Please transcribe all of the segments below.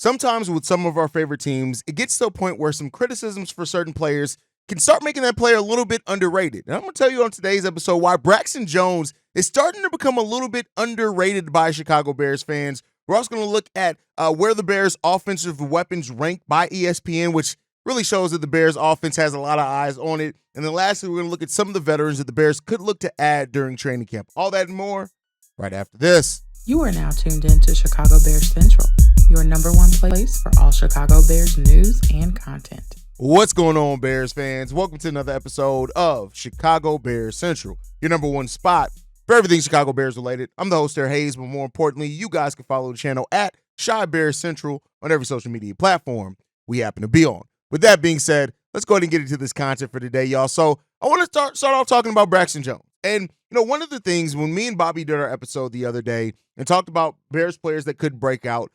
sometimes with some of our favorite teams, it gets to a point where some criticisms for certain players can start making that player a little bit underrated. And I'm going to tell you on today's episode why Braxton Jones is starting to become a little bit underrated by Chicago Bears fans. We're also going to look at where the Bears' offensive weapons rank by ESPN, which really shows that the Bears' offense has a lot of eyes on it. And then lastly, we're going to look at some of the veterans that the Bears could look to add during training camp. All that and more right after this. You are now tuned in to Chicago Bears Central, your number one place for all Chicago Bears news and content. What's going on, Bears fans? Welcome to another episode of Chicago Bears Central, your number one spot for everything Chicago Bears related. I'm the host there, Haize, but more importantly, you guys can follow the channel at Chi Bears Central on every social media platform we happen to be on. With that being said, let's go ahead and get into this content for today, y'all. So I want to start off talking about Braxton Jones. And, one of the things when me and Bobby did our episode the other day and talked about Bears players that could break out,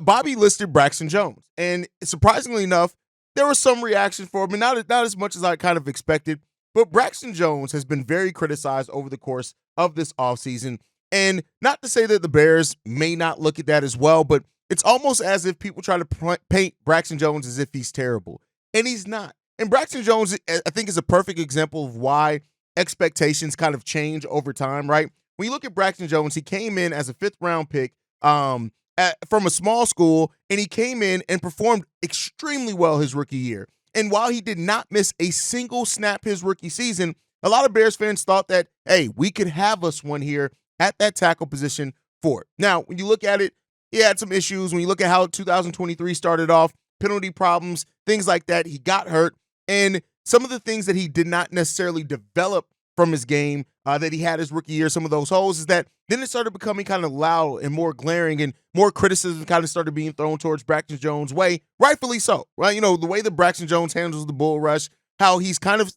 Bobby listed Braxton Jones. And surprisingly enough, there was some reaction for him, and not as much as I kind of expected. But Braxton Jones has been very criticized over the course of this offseason. And not to say that the Bears may not look at that as well, but it's almost as if people try to paint Braxton Jones as if he's terrible. And he's not. And Braxton Jones, I think, is a perfect example of why expectations kind of change over time, right? When you look at Braxton Jones, he came in as a fifth-round pick from a small school, and he came in and performed extremely well his rookie year. And while he did not miss a single snap his rookie season, a lot of Bears fans thought that, hey, we could have us one here at that tackle position for it. Now, when you look at it, he had some issues. When you look at how 2023 started off, penalty problems, things like that, he got hurt. And some of the things that he did not necessarily develop from his game that he had his rookie year, some of those holes, is that then it started becoming kind of loud and more glaring, and more criticism kind of started being thrown towards Braxton Jones' way, rightfully so, right? The way that Braxton Jones handles the bull rush, how he's kind of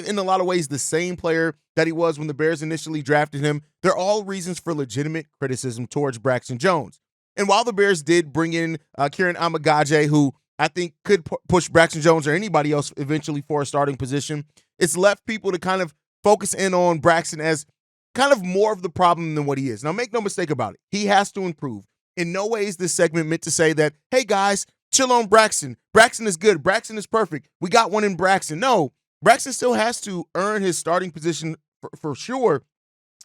in a lot of ways the same player that he was when the Bears initially drafted him. They're all reasons for legitimate criticism towards Braxton Jones. And while the Bears did bring in Kieran Amagaje, who I think could push Braxton Jones or anybody else eventually for a starting position, it's left people to kind of focus in on Braxton as kind of more of the problem than what he is. Now, make no mistake about it. He has to improve. In no way is this segment meant to say that, hey, guys, chill on Braxton. Braxton is good. Braxton is perfect. We got one in Braxton. No, Braxton still has to earn his starting position for sure.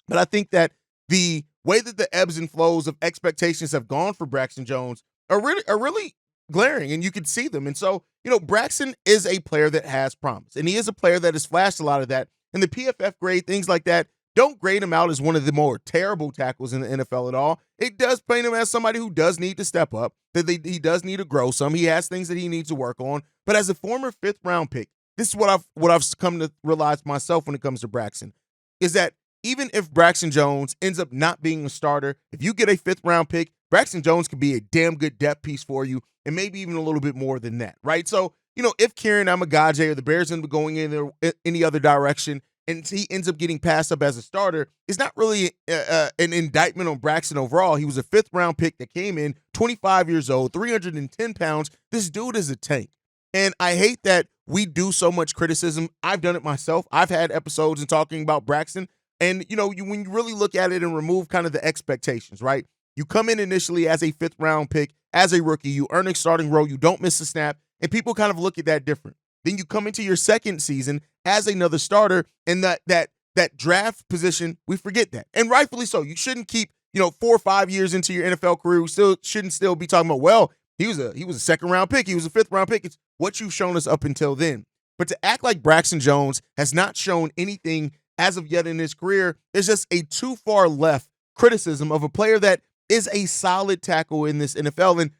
But I think that the way that the ebbs and flows of expectations have gone for Braxton Jones are really glaring, and you can see them. And so, Braxton is a player that has promise, and he is a player that has flashed a lot of that. And the PFF grade, things like that, don't grade him out as one of the more terrible tackles in the NFL at all. It does paint him as somebody who does need to step up, that he does need to grow some. He has things that he needs to work on. But as a former fifth-round pick, this is what I've come to realize myself when it comes to Braxton, is that even if Braxton Jones ends up not being a starter, if you get a fifth-round pick, Braxton Jones could be a damn good depth piece for you, and maybe even a little bit more than that, right? So, if Kieran Amagaje or the Bears end up going in any other direction and he ends up getting passed up as a starter, it's not really an indictment on Braxton overall. He was a fifth-round pick that came in, 25 years old, 310 pounds. This dude is a tank. And I hate that we do so much criticism. I've done it myself. I've had episodes in talking about Braxton. And, when you really look at it and remove kind of the expectations, right? You come in initially as a fifth-round pick, as a rookie, you earn a starting role, you don't miss a snap, and people kind of look at that different. Then you come into your second season as another starter, and that draft position, we forget that. And rightfully so. You shouldn't keep, 4 or 5 years into your NFL career, we shouldn't be talking about, well, he was a second-round pick, he was a fifth-round pick. It's what you've shown us up until then. But to act like Braxton Jones has not shown anything as of yet in his career is just a too far left criticism of a player that is a solid tackle in this NFL. And,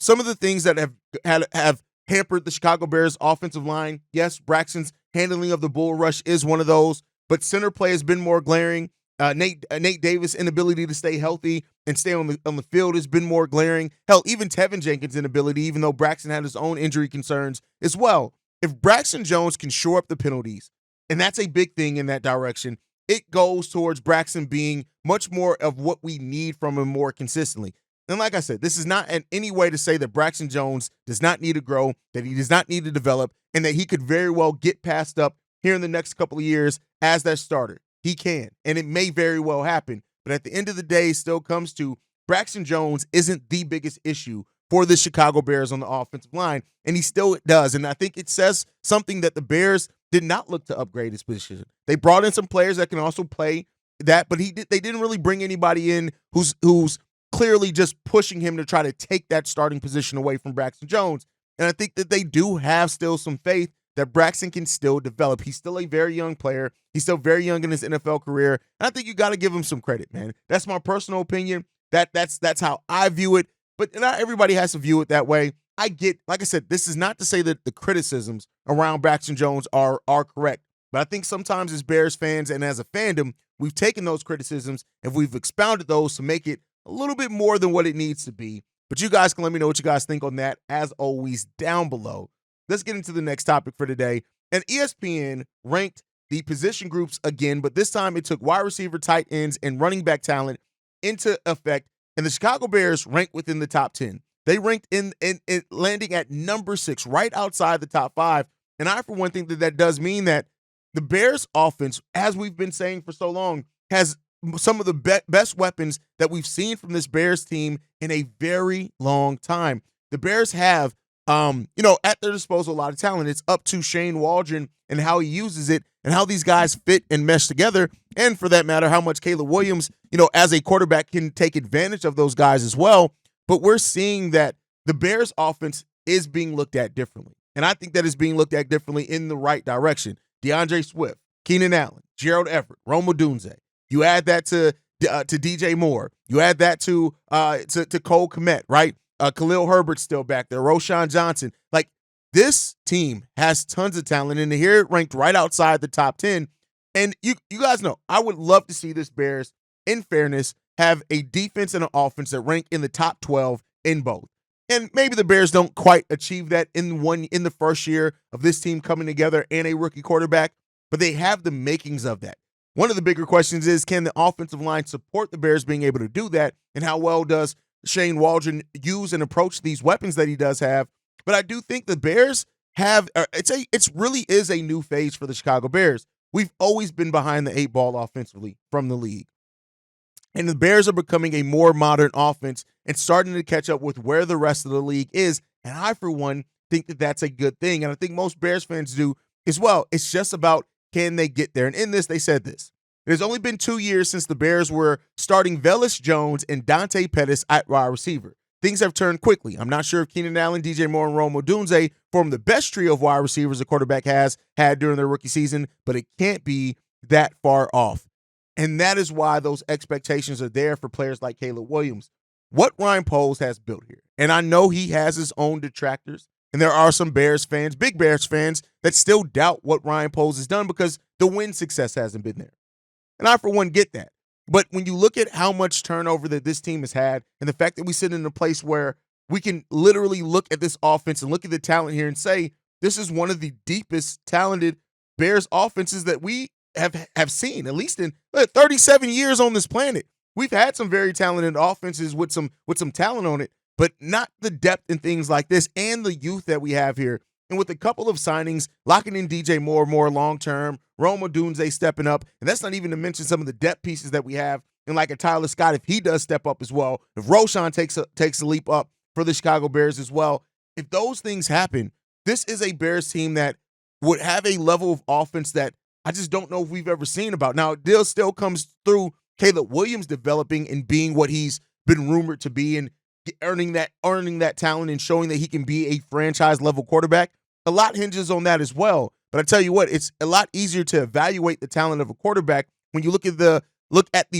some of the things that have hampered the Chicago Bears offensive line, yes, Braxton's handling of the bull rush is one of those, but center play has been more glaring. Nate Davis' inability to stay healthy and stay on the field has been more glaring. Hell, even Tevin Jenkins' inability, even though Braxton had his own injury concerns as well. If Braxton Jones can shore up the penalties, and that's a big thing in that direction, it goes towards Braxton being much more of what we need from him more consistently. And like I said, this is not in any way to say that Braxton Jones does not need to grow, that he does not need to develop, and that he could very well get passed up here in the next couple of years as that starter. He can, and it may very well happen. But at the end of the day, it still comes to Braxton Jones isn't the biggest issue for the Chicago Bears on the offensive line, and he still does. And I think it says something that the Bears did not look to upgrade his position. They brought in some players that can also play that, but they didn't really bring anybody in who's clearly just pushing him to try to take that starting position away from Braxton Jones. And I think that they do have still some faith that Braxton can still develop. He's still a very young player. He's still very young in his NFL career. And I think you got to give him some credit, man. That's my personal opinion. That's how I view it. But not everybody has to view it that way. I get, like I said, this is not to say that the criticisms around Braxton Jones are correct. But I think sometimes as Bears fans and as a fandom, we've taken those criticisms and we've expounded those to make it a little bit more than what it needs to be. But you guys can let me know what you guys think on that, as always, down below. Let's get into the next topic for today. And ESPN ranked the position groups again, but this time it took wide receiver, tight ends, and running back talent into effect. And the Chicago Bears ranked within the top 10. They ranked in landing at number 6, right outside the top 5. And I, for one, think that does mean that the Bears offense, as we've been saying for so long, has some of the best weapons that we've seen from this Bears team in a very long time. The Bears have, at their disposal, a lot of talent. It's up to Shane Waldron and how he uses it and how these guys fit and mesh together. And for that matter, how much Caleb Williams, as a quarterback can take advantage of those guys as well. But we're seeing that the Bears offense is being looked at differently. And I think that is being looked at differently in the right direction. DeAndre Swift, Keenan Allen, Gerald Everett, Rome Odunze. You add that to DJ Moore. You add that to Cole Kmet, right? Khalil Herbert's still back there. Roshan Johnson. Like, this team has tons of talent, and here it ranked right outside the top 10. And you guys know, I would love to see this Bears, in fairness, have a defense and an offense that rank in the top 12 in both. And maybe the Bears don't quite achieve that in the first year of this team coming together and a rookie quarterback, but they have the makings of that. One of the bigger questions is, can the offensive line support the Bears being able to do that? And how well does Shane Waldron use and approach these weapons that he does have? But I do think the Bears have, it really is a new phase for the Chicago Bears. We've always been behind the 8 ball offensively from the league. And the Bears are becoming a more modern offense and starting to catch up with where the rest of the league is. And I, for one, think that that's a good thing. And I think most Bears fans do as well. It's just about, can they get there? And in this, they said this. There's only been 2 years since the Bears were starting Velus Jones and Dante Pettis at wide receiver. Things have turned quickly. I'm not sure if Keenan Allen, DJ Moore, and Rome Odunze form the best trio of wide receivers a quarterback has had during their rookie season, but it can't be that far off. And that is why those expectations are there for players like Caleb Williams. What Ryan Poles has built here, and I know he has his own detractors, and there are some Bears fans, big Bears fans, that still doubt what Ryan Poles has done because the win success hasn't been there. And I, for one, get that. But when you look at how much turnover that this team has had and the fact that we sit in a place where we can literally look at this offense and look at the talent here and say, this is one of the deepest talented Bears offenses that we have seen, at least in 37 years on this planet. We've had some very talented offenses with some talent on it, but not the depth and things like this and the youth that we have here. And with a couple of signings, locking in DJ Moore more long-term, Rome Odunze stepping up, and that's not even to mention some of the depth pieces that we have, and like a Tyler Scott, if he does step up as well, if Roshan takes a leap up for the Chicago Bears as well, if those things happen, this is a Bears team that would have a level of offense that I just don't know if we've ever seen about. Now, it still comes through Caleb Williams developing and being what he's been rumored to be and earning that talent and showing that he can be a franchise-level quarterback. A lot hinges on that as well. But I tell you what, it's a lot easier to evaluate the talent of a quarterback when you look at the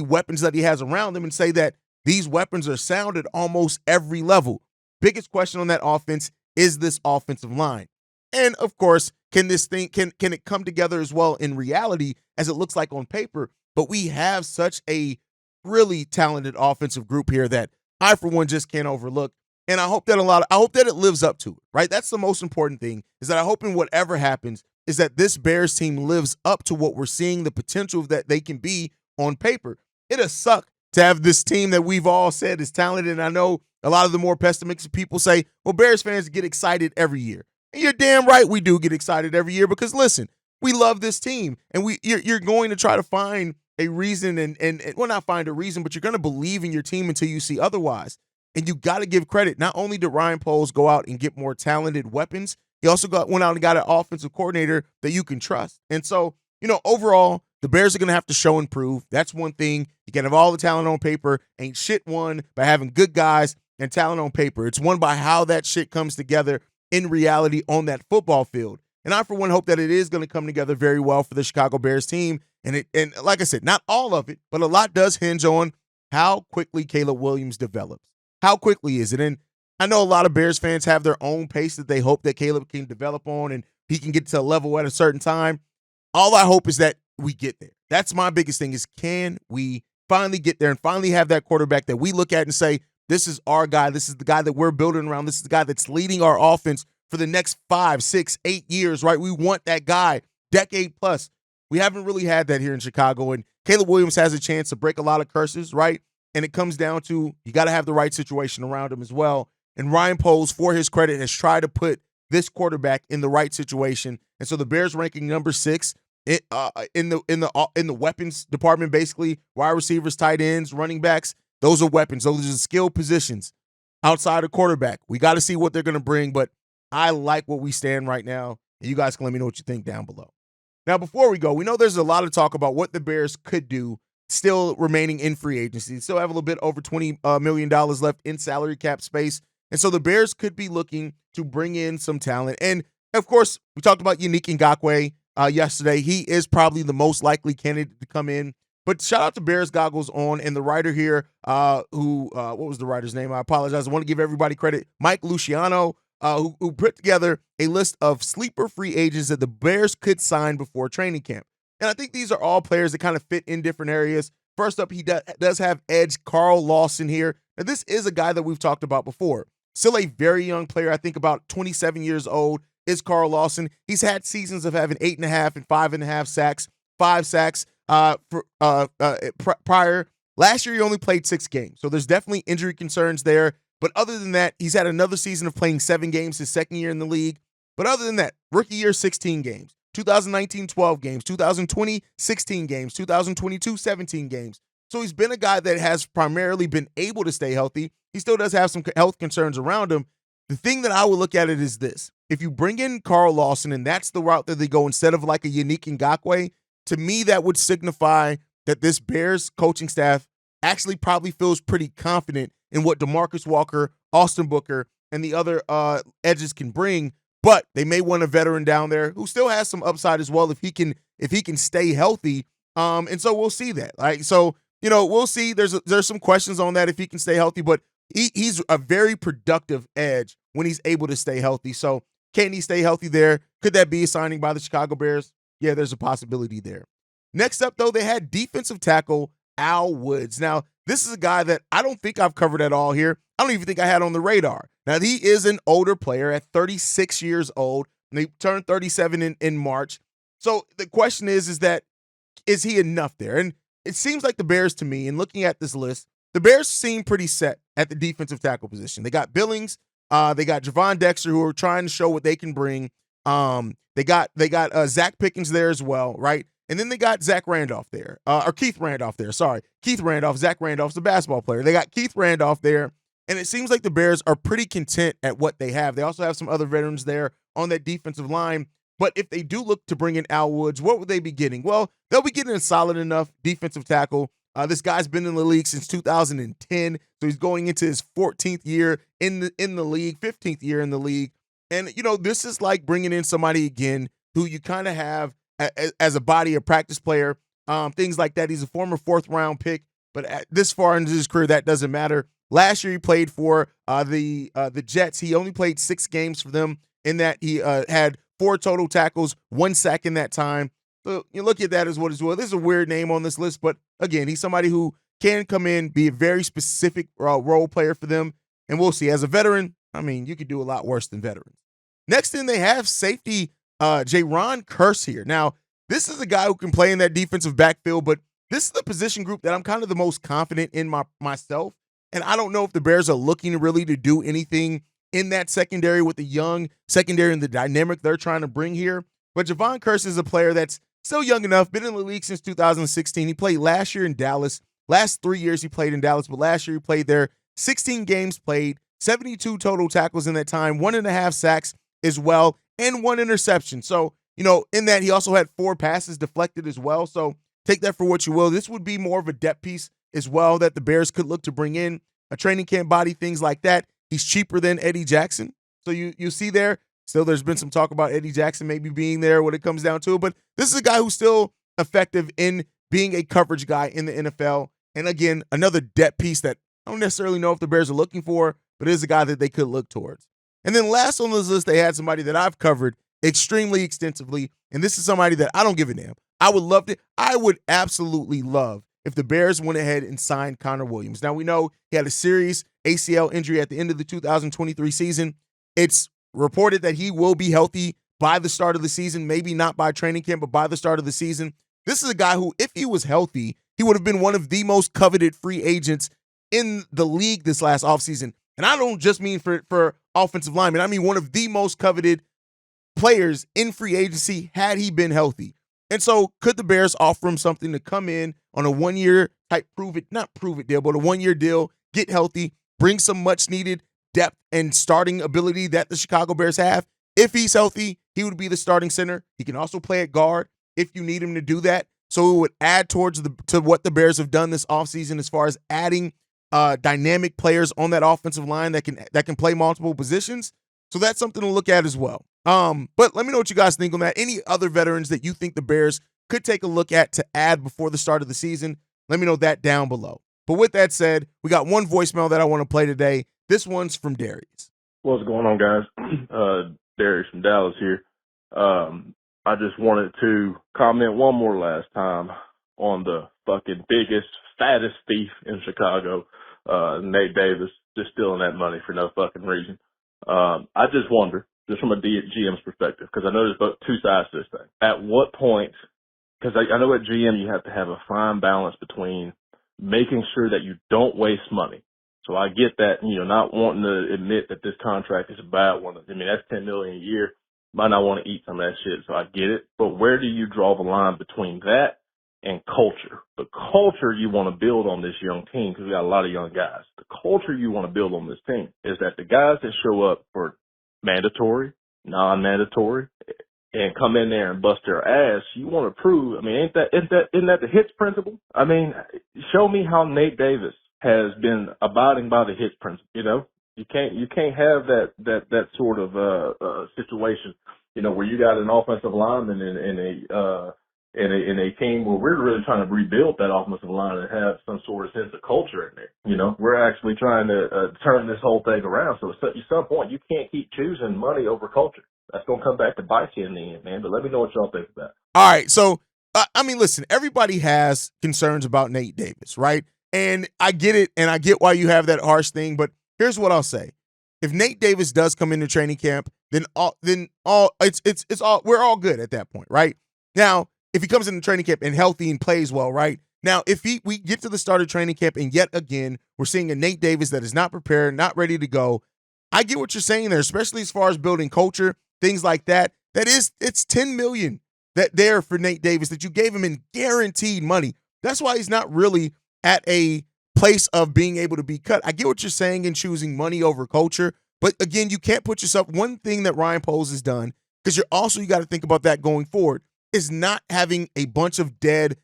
weapons that he has around him and say that these weapons are sound at almost every level. Biggest question on that offense is this offensive line. And of course, can it come together as well in reality as it looks like on paper? But we have such a really talented offensive group here that I, for one, just can't overlook. And I hope that it lives up to it, right? That's the most important thing, is that I hope in whatever happens is that this Bears team lives up to what we're seeing the potential that they can be on paper. It'll suck to have this team that we've all said is talented. And I know a lot of the more pessimistic people say, well, Bears fans get excited every year. And you're damn right we do get excited every year because, listen, we love this team. And you're going to try to find a reason and well, not find a reason, but you're going to believe in your team until you see otherwise. And you got to give credit. Not only did Ryan Poles go out and get more talented weapons, he also went out and got an offensive coordinator that you can trust. And so, overall, the Bears are going to have to show and prove. That's one thing. You can have all the talent on paper. Ain't shit won by having good guys and talent on paper. It's won by how that shit comes together in reality on that football field. And I, for one, hope that it is going to come together very well for the Chicago Bears team. And like I said, not all of it, but a lot does hinge on how quickly Caleb Williams develops. How quickly is it? And I know a lot of Bears fans have their own pace that they hope that Caleb can develop on and he can get to a level at a certain time. All I hope is that we get there. That's my biggest thing is, can we finally get there and finally have that quarterback that we look at and say, this is our guy. This is the guy that we're building around. This is the guy that's leading our offense for the next 5, 6, 8 years, right? We want that guy, decade plus. We haven't really had that here in Chicago, and Caleb Williams has a chance to break a lot of curses, right? And it comes down to you got to have the right situation around him as well. And Ryan Poles, for his credit, has tried to put this quarterback in the right situation. And so the Bears ranking number 6 in the weapons department, basically wide receivers, tight ends, running backs. Those are weapons. Those are skill positions outside of quarterback. We got to see what they're going to bring, but I like what we stand right now. And you guys can let me know what you think down below. Now, before we go, we know there's a lot of talk about what the Bears could do still remaining in free agency. Still have a little bit over $20 million left in salary cap space. And so the Bears could be looking to bring in some talent. And, of course, we talked about Yannick Ngakoue yesterday. He is probably the most likely candidate to come in. But shout out to Bears Goggles On and the writer here what was the writer's name? I apologize. I want to give everybody credit. Mike Luciano, who put together a list of sleeper free agents that the Bears could sign before training camp. And I think these are all players that kind of fit in different areas. First up, he does have edge Carl Lawson here. Now, this is a guy that we've talked about before. Still a very young player. I think about 27 years old is Carl Lawson. He's had seasons of having 8.5 and 5.5 sacks, 5 sacks prior. Last year, he only played 6 games. So there's definitely injury concerns there. But other than that, he's had another season of playing 7 games his second year in the league. But other than that, rookie year, 16 games. 2019, 12 games. 2020, 16 games. 2022, 17 games. So he's been a guy that has primarily been able to stay healthy. He still does have some health concerns around him. The thing that I would look at it is this. If you bring in Carl Lawson and that's the route that they go instead of like a Yannick Ngakoue, to me that would signify that this Bears coaching staff actually probably feels pretty confident in what DeMarcus Walker, Austin Booker, and the other edges can bring. But they may want a veteran down there who still has some upside as well if he can stay healthy. And so we'll see that. Like, so, we'll see. There's some questions on that if he can stay healthy, but he's a very productive edge when he's able to stay healthy. So can he stay healthy there? Could that be a signing by the Chicago Bears? Yeah, there's a possibility there. Next up, though, they had defensive tackle Al Woods. Now, this is a guy that I don't think I've covered at all here. I don't even think I had on the radar. Now, he is an older player at 36 years old, and he turned 37 in March. So the question is he enough there? And it seems like the Bears, to me, in looking at this list, the Bears seem pretty set at the defensive tackle position. They got Billings, they got Javon Dexter, who are trying to show what they can bring. They got Zach Pickens there as well, right? And then they got Keith Randolph there. Keith Randolph. Zach Randolph's a basketball player. They got Keith Randolph there. And it seems like the Bears are pretty content at what they have. They also have some other veterans there on that defensive line. But if they do look to bring in Al Woods, what would they be getting? Well, they'll be getting a solid enough defensive tackle. This guy's been in the league since 2010, so he's going into his 14th year in the league, 15th year in the league. And, this is like bringing in somebody again who you kind of have as a body of practice player, things like that. He's a former 4th-round pick, but this far into his career, that doesn't matter. Last year, he played for the Jets. He only played 6 games for them in that he had 4 total tackles, 1 sack in that time. So you look at that as what as well. This is a weird name on this list, but again, he's somebody who can come in, be a very specific role player for them, and we'll see. As a veteran, you could do a lot worse than veterans. Next in, they have safety Jaron Kearse here. Now, this is a guy who can play in that defensive backfield, but this is the position group that I'm kind of the most confident in myself, and I don't know if the Bears are looking really to do anything in that secondary with the young secondary and the dynamic they're trying to bring here. But Jaron Kearse is a player that's still young enough, been in the league since 2016. He played last year in Dallas. Last 3 years he played in Dallas, but last year he played there 16 games played, 72 total tackles in that time, 1.5 sacks as well, and 1 interception. So, in that he also had 4 passes deflected as well. So take that for what you will. This would be more of a depth piece as well that the Bears could look to bring in, a training camp body, things like that. He's cheaper than Eddie Jackson. So you see there, still there's been some talk about Eddie Jackson maybe being there when it comes down to it. But this is a guy who's still effective in being a coverage guy in the NFL. And again, another depth piece that I don't necessarily know if the Bears are looking for, but is a guy that they could look towards. And then last on this list, they had somebody that I've covered extremely extensively. And this is somebody that I don't give a damn. I would absolutely love if the Bears went ahead and signed Connor Williams. Now, we know he had a serious ACL injury at the end of the 2023 season. It's reported that he will be healthy by the start of the season, maybe not by training camp, but by the start of the season. This is a guy who, if he was healthy, he would have been one of the most coveted free agents in the league this last offseason. And I don't just mean for offensive linemen. I mean one of the most coveted players in free agency had he been healthy. And so could the Bears offer him something to come in on a 1-year type not prove it deal, but a 1-year deal, get healthy, bring some much needed depth and starting ability that the Chicago Bears have? If he's healthy, he would be the starting center. He can also play at guard if you need him to do that. So it would add to what the Bears have done this offseason as far as adding dynamic players on that offensive line that can play multiple positions. So that's something to look at as well. But let me know what you guys think on that. Any other veterans that you think the Bears could take a look at to add before the start of the season? Let me know that down below. But with that said, we got one voicemail that I want to play today. This one's from Darius. What's going on, guys? Darius from Dallas here. I just wanted to comment one more last time on the fucking biggest, fattest thief in Chicago, Nate Davis, just stealing that money for no fucking reason. I just wonder, just from a GM's perspective, because I know there's both two sides to this thing. At what point, because I know at GM you have to have a fine balance between making sure that you don't waste money. So I get that, not wanting to admit that this contract is a bad one. I mean, that's $10 million a year. Might not want to eat some of that shit, so I get it. But where do you draw the line between that and culture? The culture you want to build on this young team, because we got a lot of young guys. The culture you want to build on this team is that the guys that show up for mandatory, non-mandatory, and come in there and bust their ass, you want to prove. I mean, isn't that the hits principle? I mean, show me how Nate Davis has been abiding by the hits principle. You can't have that sort of situation, where you got an offensive lineman in a team where we're really trying to rebuild that offensive line and have some sort of sense of culture in there. We're actually trying to turn this whole thing around. So at some point, you can't keep choosing money over culture. That's going to come back to bite you in the end, man. But let me know what y'all think about it. All right. So, listen, everybody has concerns about Nate Davis, right? And I get it, and I get why you have that harsh thing, but here's what I'll say. If Nate Davis does come into training camp, then we're all good at that point, right? Now, if he comes into training camp and healthy and plays well, right? Now, if we get to the start of training camp and yet again we're seeing a Nate Davis that is not prepared, not ready to go, I get what you're saying there, especially as far as building culture, things like that. It's $10 million that there for Nate Davis that you gave him in guaranteed money. That's why he's not really at a place of being able to be cut. I get what you're saying in choosing money over culture, but again, you can't put yourself. One thing that Ryan Poles has done, because you got to think about that going forward, is not having a bunch of dead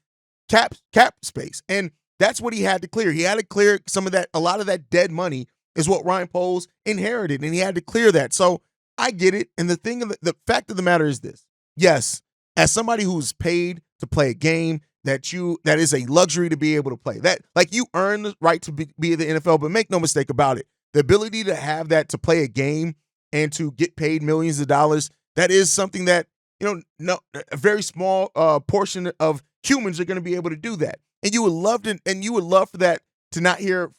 cap space, and that's what he had to clear. He had to clear some of that. A lot of that dead money is what Ryan Poles inherited, and he had to clear that. So I get it. And the fact of the matter is this: yes, as somebody who's paid to play a game that is a luxury to be able to play. That, like, you earn the right to be in the NFL, but make no mistake about it. The ability to have that, to play a game and to get paid millions of dollars, that is something that, a very small portion of humans are going to be able to do that. And you would love for that to not hear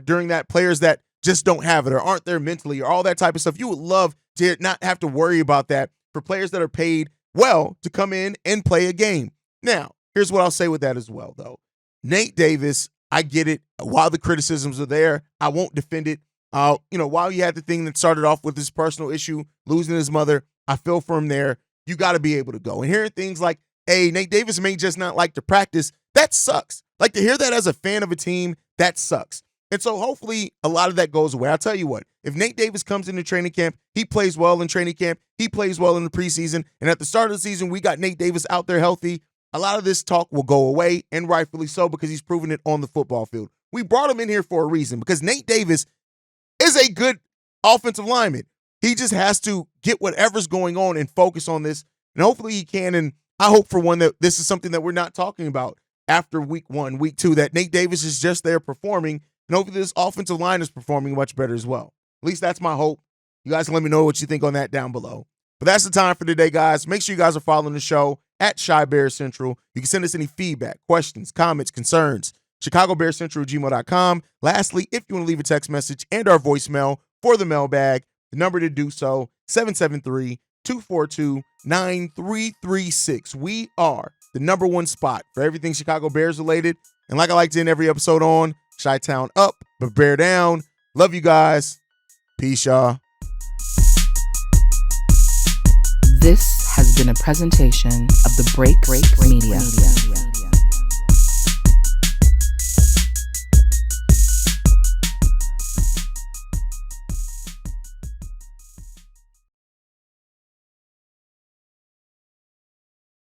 during that players that just don't have it or aren't there mentally or all that type of stuff. You would love to not have to worry about that for players that are paid well to come in and play a game. Now, here's what I'll say with that as well, though. Nate Davis, I get it. While the criticisms are there, I won't defend it. While you had the thing that started off with his personal issue, losing his mother, I feel for him there. You got to be able to go. And hearing things like, hey, Nate Davis may just not like to practice, that sucks. Like, to hear that as a fan of a team, that sucks. And so hopefully a lot of that goes away. I'll tell you what, if Nate Davis comes into training camp, he plays well in training camp, he plays well in the preseason, and at the start of the season, we got Nate Davis out there healthy, a lot of this talk will go away, and rightfully so, because he's proven it on the football field. We brought him in here for a reason, because Nate Davis is a good offensive lineman. He just has to get whatever's going on and focus on this, and hopefully he can. And I hope for one that this is something that we're not talking about after week 1, week 2, that Nate Davis is just there performing, and hopefully this offensive line is performing much better as well. At least that's my hope. You guys can let me know what you think on that down below. But that's the time for today, guys. Make sure you guys are following the show at Chi Bears Central. You can send us any feedback, questions, comments, concerns, ChicagoBearsCentral@gmail.com. Lastly, if you want to leave a text message and our voicemail for the mailbag, the number to do so, 773-242-9336. We are the number one spot for everything Chicago Bears related. And like I like to end every episode on, Chi-Town up, but Bear down. Love you guys. Peace, y'all. This has been a presentation of the Break Media.